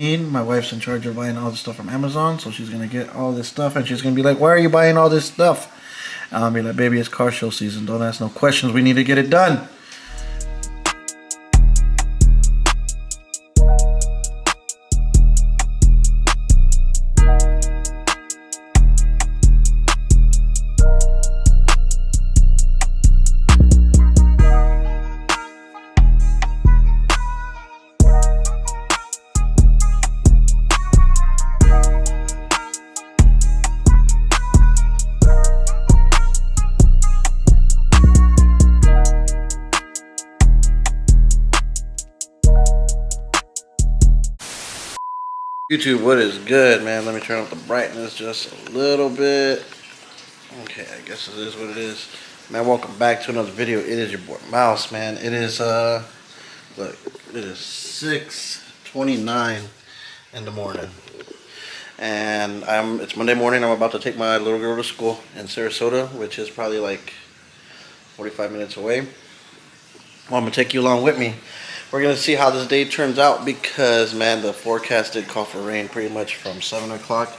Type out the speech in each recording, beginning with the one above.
My wife's in charge of buying all the stuff from Amazon, so she's gonna get all this stuff, and she's gonna be like, "Why are you buying all this stuff?" I'll be like, "Baby, it's car show season. Don't ask no questions. We need to get it done." YouTube, what is good, man? Let me turn up the brightness just a little bit. Okay, I guess it is what it is. Man, welcome back to another video. It is your boy Mouse, man. It is, look, it is 6:29 in the morning. And it's Monday morning. I'm about to take my little girl to school in Sarasota, which is probably like 45 minutes away. Well, I'm gonna take you along with me. We're going to see how this day turns out because, man, the forecast did call for rain pretty much from 7 o'clock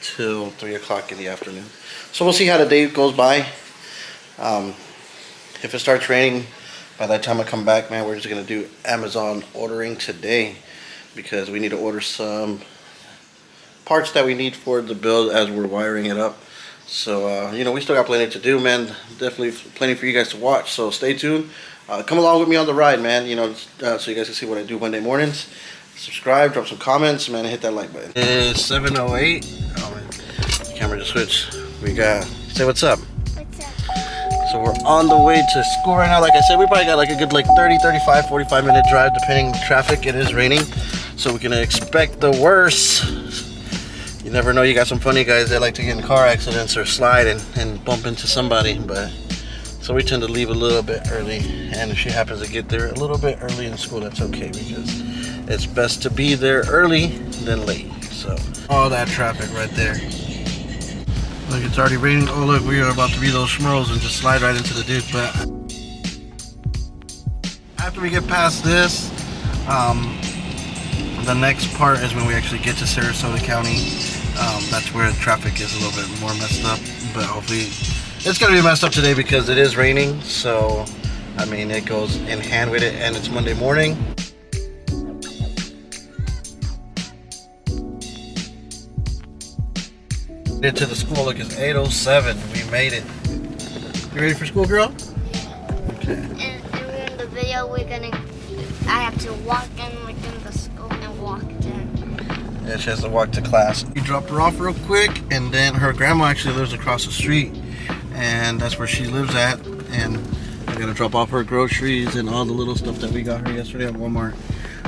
till 3 o'clock in the afternoon. So we'll see how the day goes by. If it starts raining, by the time I come back, man, we're just going to do Amazon ordering today because we need to order some parts that we need for the build as we're wiring it up. So, you know, we still got plenty to do, man. Definitely plenty for you guys to watch, so stay tuned. Come along with me on the ride, man, you know, so you guys can see what I do Monday mornings. Subscribe, drop some comments, man, and hit that like button. It is 7:08. Oh, man. The camera just switched. We got, say what's up. What's up? So we're on the way to school right now. Like I said, we probably got like a good 30, 35, 45 minute drive depending on traffic. It is raining, so we can expect the worst. You never know, you got some funny guys that like to get in car accidents or slide and bump into somebody, but so we tend to leave a little bit early, and if she happens to get there a little bit early in school, that's okay because it's best to be there early than late. So all that traffic right there. Look, it's already raining. Oh look, we are about to be those schmoes and just slide right into the ditch. But after we get past this, the next part is when we actually get to Sarasota County. That's where the traffic is a little bit more messed up, but hopefully it's gonna be messed up today because it is raining. So I mean, it goes in hand with it, and it's Monday morning. Get to the school. Look, it's 8:07. We made it. You ready for school, girl? Okay. And in the video, I have to walk in within the school and walk in. Yeah, she has to walk to class. We dropped her off real quick, and then her grandma actually lives across the street, and that's where she lives at. And I gotta drop off her groceries and all the little stuff that we got her yesterday at Walmart.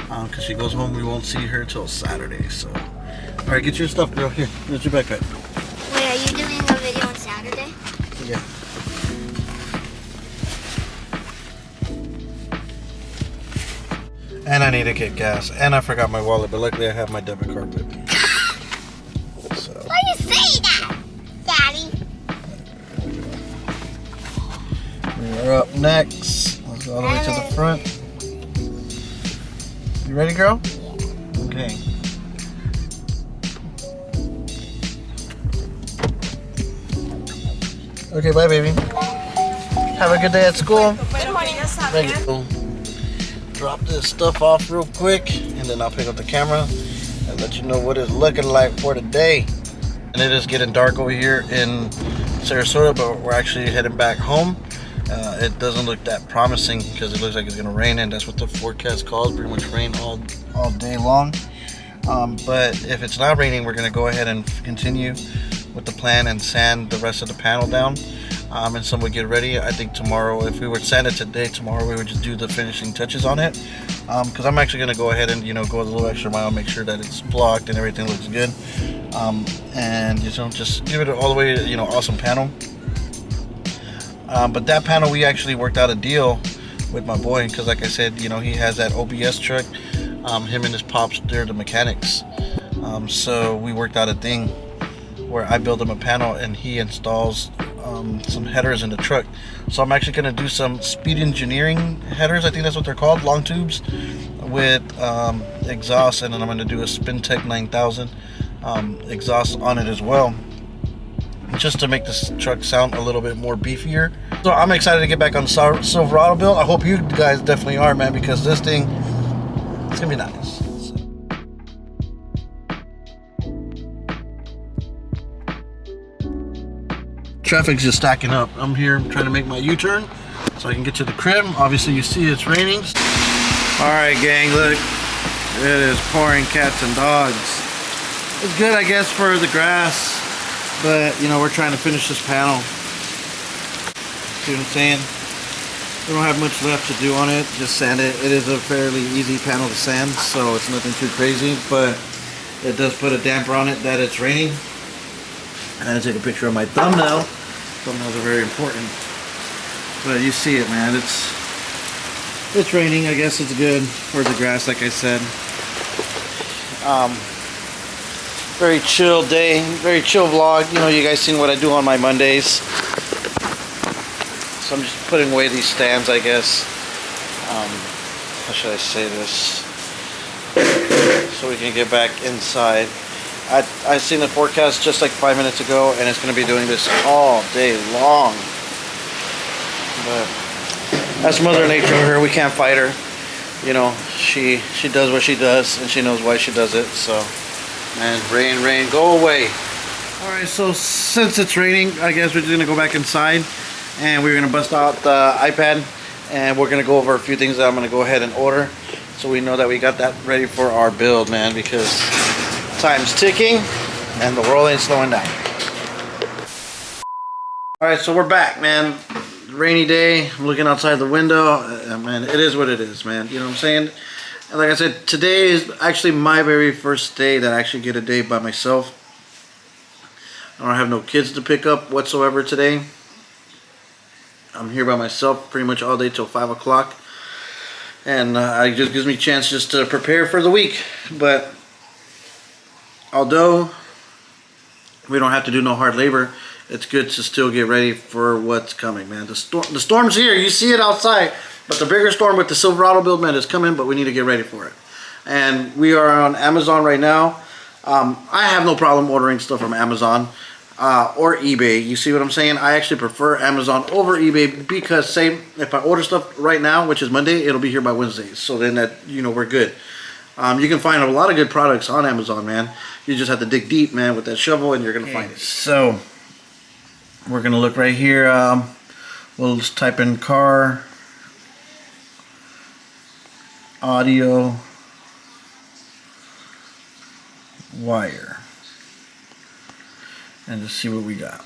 Cause she goes home, we won't see her till Saturday. So, all right, get your stuff, girl. Here, here's your backpack. Wait, are you doing a video on Saturday? Yeah. And I need to get gas, and I forgot my wallet, but luckily I have my debit card with me. So. Why you say that, Daddy? We're up next. Let's go all the way to the front. You ready, girl? Okay. Okay, bye, baby. Have a good day at school. Good morning. Thank you. Drop this stuff off real quick, and then I'll pick up the camera and let you know what it's looking like for today. And it is getting dark over here in Sarasota, but we're actually heading back home. It doesn't look that promising because it looks like it's gonna rain, and that's what the forecast calls, pretty much rain all day long. But if it's not raining, we're gonna go ahead and continue with the plan and sand the rest of the panel down. And some would get ready. I think tomorrow, if we were to sand it today, tomorrow we would just do the finishing touches on it. Because I'm actually gonna go ahead and, you know, go a little extra mile, make sure that it's blocked and everything looks good. And you know, just give it all the way, you know, awesome panel. But that panel, we actually worked out a deal with my boy, because like I said, you know, he has that OBS truck. Him and his pops, they're the mechanics. So we worked out a thing where I build him a panel and he installs some headers in the truck. So I'm actually going to do some speed engineering headers, I think that's what they're called, long tubes, with exhaust, and then I'm going to do a Spintech 9000 exhaust on it as well, just to make this truck sound a little bit more beefier. So I'm excited to get back on the Silverado build. I hope you guys definitely are, man, because this thing, it's gonna be nice. Traffic's just stacking up. I'm here trying to make my U-turn so I can get to the crib. Obviously you see it's raining. All right, gang, look, it is pouring cats and dogs. It's good, I guess, for the grass, but you know, we're trying to finish this panel. See what I'm saying? We don't have much left to do on it, just sand it. It is a fairly easy panel to sand, so it's nothing too crazy, but it does put a damper on it that it's raining. And I take a picture of my thumbnail. Thumbnails are very important. But you see it, man. It's raining. I guess it's good for the grass, like I said. Very chill day, very chill vlog. You know, you guys seen what I do on my Mondays. So I'm just putting away these stands, I guess. How should I say this? So we can get back inside. I seen the forecast just like 5 minutes ago, and it's going to be doing this all day long. But that's Mother Nature over here. We can't fight her. You know, she does what she does, and she knows why she does it. So, man, rain, go away. All right, so since it's raining, I guess we're just going to go back inside, and we're going to bust out the iPad, and we're going to go over a few things that I'm going to go ahead and order, so we know that we got that ready for our build, man, because time's ticking and the world ain't slowing down. Alright, so we're back, man. Rainy day. I'm looking outside the window. Man, it is what it is, man. You know what I'm saying? And like I said, today is actually my very first day that I actually get a day by myself. I don't have no kids to pick up whatsoever today. I'm here by myself pretty much all day till 5 o'clock. And it just gives me a chance just to prepare for the week. But although we don't have to do no hard labor, it's good to still get ready for what's coming, man. The storm's here. You see it outside. But the bigger storm with the Silverado build, man, is coming, but we need to get ready for it. And we are on Amazon right now. I have no problem ordering stuff from Amazon or eBay. You see what I'm saying? I actually prefer Amazon over eBay because, say, if I order stuff right now, which is Monday, it'll be here by Wednesday. So then that, you know, we're good. You can find a lot of good products on Amazon, man. You just have to dig deep, man, with that shovel, and you're going to find it. So, we're going to look right here. We'll just type in car, audio, wire, and just see what we got.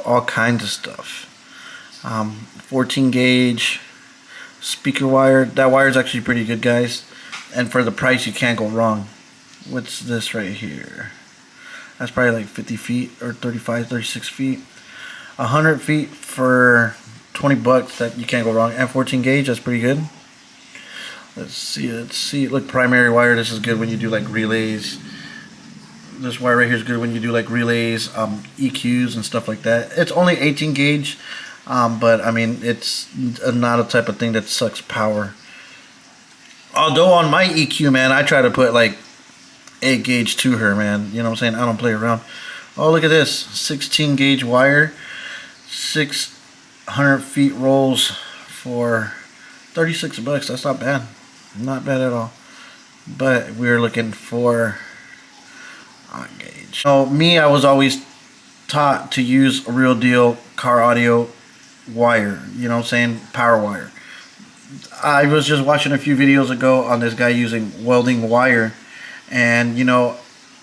All kinds of stuff. 14 gauge. Speaker wire. That wire is actually pretty good, guys, and for the price you can't go wrong. What's this right here? That's probably like 50 feet or 35, 36 feet. 100 feet for 20 bucks. That you can't go wrong. And 14 gauge, that's pretty good. Let's see. Look, primary wire. This is good when you do like relays. This wire right here is good when you do like relays, EQs and stuff like that. It's only 18 gauge. But I mean, it's not a type of thing that sucks power. Although on my EQ, man, I try to put like 8 gauge to her, man. You know what I'm saying? I don't play around. Oh, look at this. 16 gauge wire. 600 feet rolls for 36 bucks. That's not bad. Not bad at all. But we're looking for on gauge. So me, I was always taught to use a real deal car audio wire, you know what I'm saying, power wire. I was just watching a few videos ago on this guy using welding wire, and you know,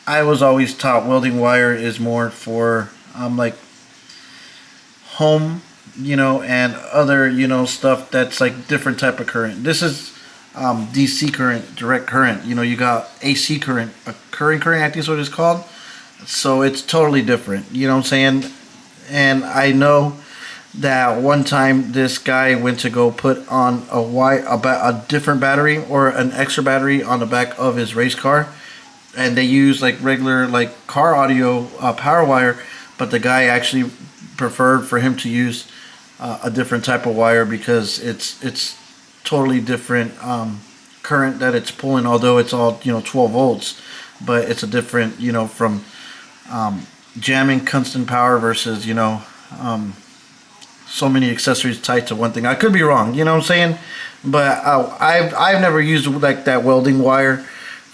I was always taught welding wire is more for like home, you know, and other, you know, stuff that's like different type of current. This is DC current, direct current. You know, you got AC current, current, I think is what it's called. So it's totally different, you know what I'm saying. And I know that one time this guy went to go put on a different battery or an extra battery on the back of his race car, and they use like regular like car audio power wire, but the guy actually preferred for him to use a different type of wire because it's totally different current that it's pulling, although it's all 12 volts, but it's a different from jamming constant power versus so many accessories tied to one thing. I could be wrong, you know what I'm saying, but I've never used like that welding wire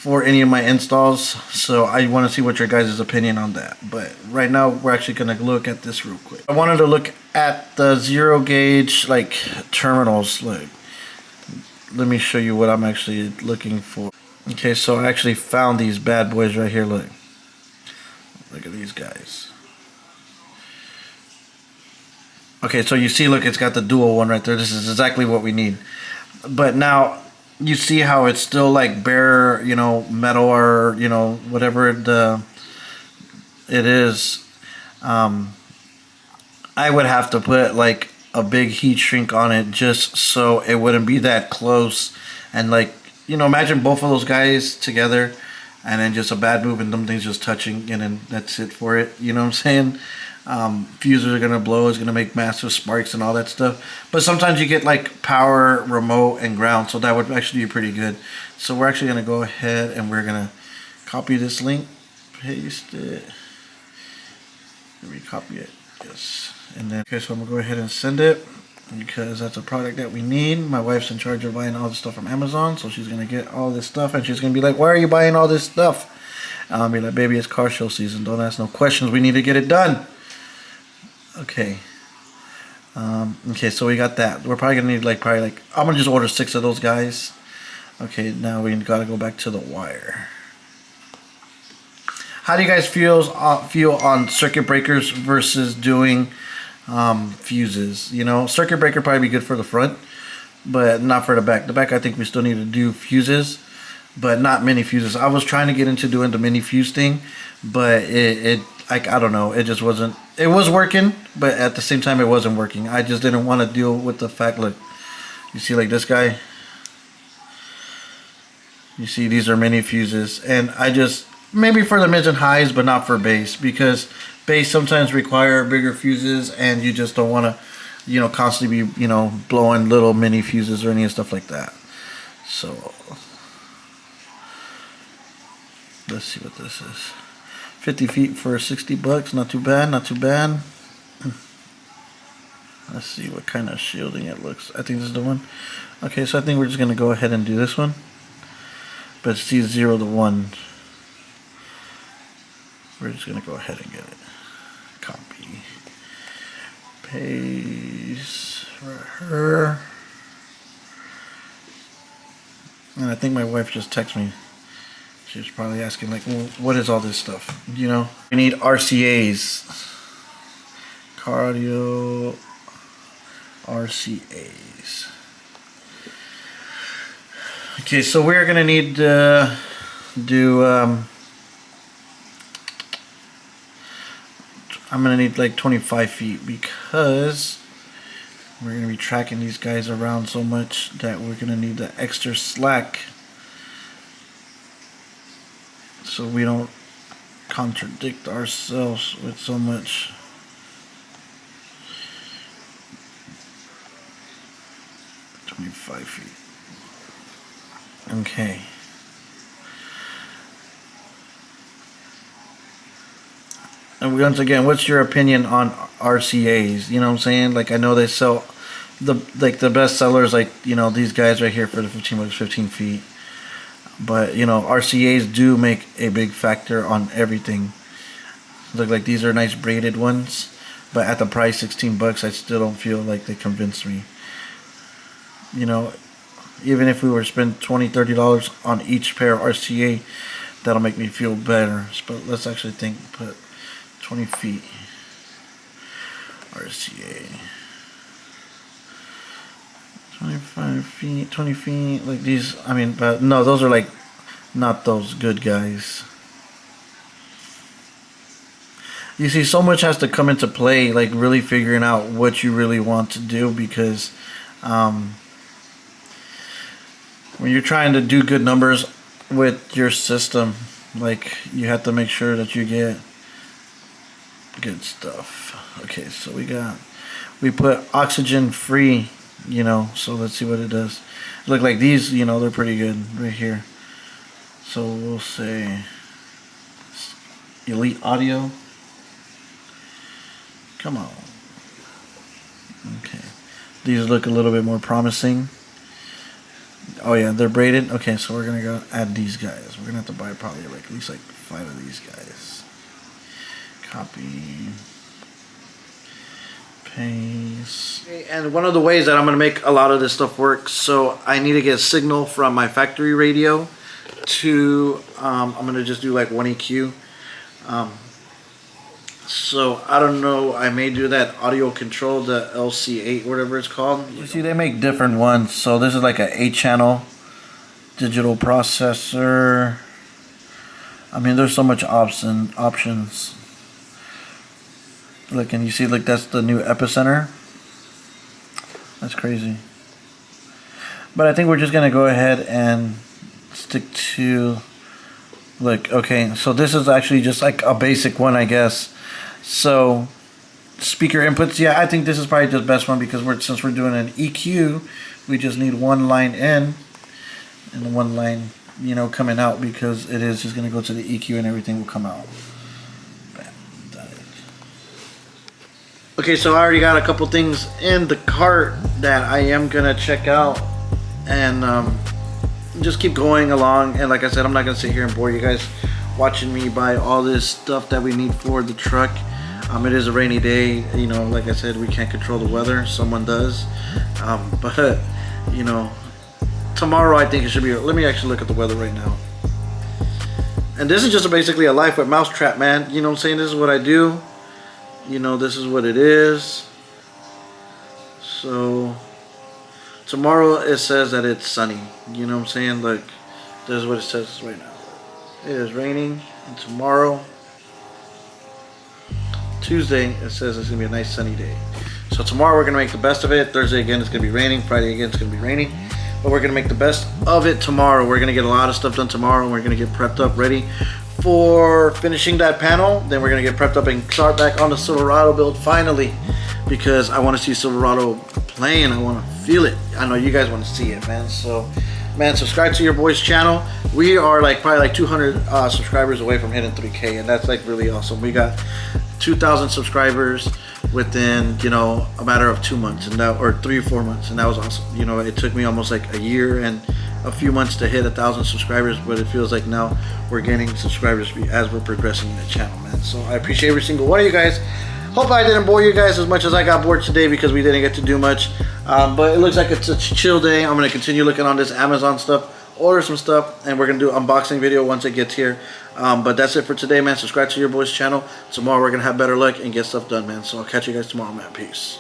for any of my installs, so I want to see what your guys' opinion on that. But right now we're actually going to look at this real quick. I wanted to look at the 0 gauge like terminals. Like, let me show you what I'm actually looking for. Okay, so I actually found these bad boys right here. Look at these guys. Okay, so you see, look, it's got the dual one right there. This is exactly what we need. But now you see how it's still like bare, metal, or whatever it is. I would have to put like a big heat shrink on it just so it wouldn't be that close, and like imagine both of those guys together and then just a bad move and them things just touching, and then that's it for it, you know what I'm saying? Fuses are gonna blow, it's gonna make massive sparks and all that stuff. But sometimes you get like power, remote, and ground, so that would actually be pretty good. So we're actually gonna go ahead and we're gonna copy this link, paste it, let me copy it, yes. And then, okay, so I'm gonna go ahead and send it because that's a product that we need. My wife's in charge of buying all this stuff from Amazon, so she's gonna get all this stuff, and she's gonna be like, why are you buying all this stuff? I'll be like, baby, it's car show season, don't ask no questions, we need to get it done. Okay. Okay, so we got that. We're probably gonna need I'm gonna just order 6 of those guys. Okay, now we gotta go back to the wire. How do you guys feel on circuit breakers versus doing fuses? Circuit breaker probably be good for the front, but not for the back. The back, I think we still need to do fuses, but not mini fuses. I was trying to get into doing the mini fuse thing, but I don't know, it just wasn't. It was working, but at the same time it wasn't working. I just didn't want to deal with the fact, look, you see like this guy, you see these are mini fuses, and I just, maybe for the mids and highs, but not for bass, because bass sometimes require bigger fuses, and you just don't want to, constantly be, blowing little mini fuses or any stuff like that. So let's see what this is. 50 feet for 60 bucks. Not too bad, not too bad. Let's see what kind of shielding it looks. I think this is the one. Okay, so I think we're just going to go ahead and do this one. But it's C0 to 1. We're just going to go ahead and get it. Copy. Paste right here. And I think my wife just texted me. She's probably asking, like, well, what is all this stuff? We need RCAs. Cardio RCAs. Okay, so we're going to need to do, I'm going to need like 25 feet because we're going to be tracking these guys around so much that we're going to need the extra slack, so we don't contradict ourselves with so much. $25 feet. Okay. And once again, what's your opinion on RCAs? You know what I'm saying? Like, I know they sell the best sellers, like, these guys right here for the 15 bucks, 15 feet. But RCAs do make a big factor on everything. Look, like these are nice braided ones, but at the price 16 bucks, I still don't feel like they convince me. Even if we were to spend $20-$30 on each pair of RCA, that'll make me feel better. But let's actually put 20 feet RCA. 25 feet, 20 feet, like these. I mean, but no, those are like not those good guys. You see, so much has to come into play, like really figuring out what you really want to do, because when you're trying to do good numbers with your system, like, you have to make sure that you get good stuff. Okay, so we put oxygen free, so let's see what it does. Look like these, you know, they're pretty good right here. So we'll say Elite Audio. Come on. Okay. These look a little bit more promising. Oh yeah, they're braided. Okay, so we're gonna go add these guys. We're gonna have to buy probably like at least like 5 of these guys. Copy. Paste. Okay, and one of the ways that I'm gonna make a lot of this stuff work, so I need to get a signal from my factory radio to I'm gonna just do like 1 EQ. So I don't know, I may do that audio control, the LC8, whatever it's called. You see, they make different ones. So this is like an 8-channel digital processor. I mean, there's so much options. Look, and you see, like, that's the new Epicenter. That's crazy. But I think we're just gonna go ahead and stick to, look, okay, so this is actually just like a basic one, I guess. So speaker inputs, yeah, I think this is probably the best one because since we're doing an EQ, we just need one line in and one line, you know, coming out, because it is just gonna go to the EQ and everything will come out. Bam, done it. Okay, so I already got a couple things in the cart that I am gonna check out and just keep going along. And like I said, I'm not gonna sit here and bore you guys watching me buy all this stuff that we need for the truck. It is a rainy day, you know, like I said, we can't control the weather, someone does. But you know, tomorrow I think it should be, let me actually look at the weather right now. And this is just basically a life with Mousetrap, man. You know what I'm saying? This is what I do. You know, this is what it is. So tomorrow it says that it's sunny. You know what I'm saying? Like, this is what it says right now. It is raining. And tomorrow, Tuesday, it says it's gonna be a nice sunny day. So tomorrow we're gonna make the best of it. Thursday again it's gonna be raining. Friday again it's gonna be raining. But we're gonna make the best of it tomorrow. We're gonna get a lot of stuff done tomorrow, and we're gonna get prepped up, ready for finishing that panel. Then we're gonna get prepped up and start back on the Silverado build finally, because I want to see Silverado playing. I want to feel it. I know you guys want to see it, man. So, man, subscribe to your boy's channel. We are like probably like 200 subscribers away from hitting 3K, and that's like really awesome. We got 2,000 subscribers within, you know, a matter of 2 months, and that, or 3 or 4 months, and that was awesome. You know, it took me almost like a year and a few months to hit 1,000 subscribers, but it feels like now we're gaining subscribers as we're progressing in the channel, man. So I appreciate every single one of you guys. Hope I didn't bore you guys as much as I got bored today, because we didn't get to do much. But it looks like it's a chill day. I'm gonna continue looking on this Amazon stuff, order some stuff, and we're gonna do an unboxing video once it gets here. But that's it for today, man. Subscribe to your boy's channel. Tomorrow we're gonna have better luck and get stuff done, man. So I'll catch you guys tomorrow, man. Peace.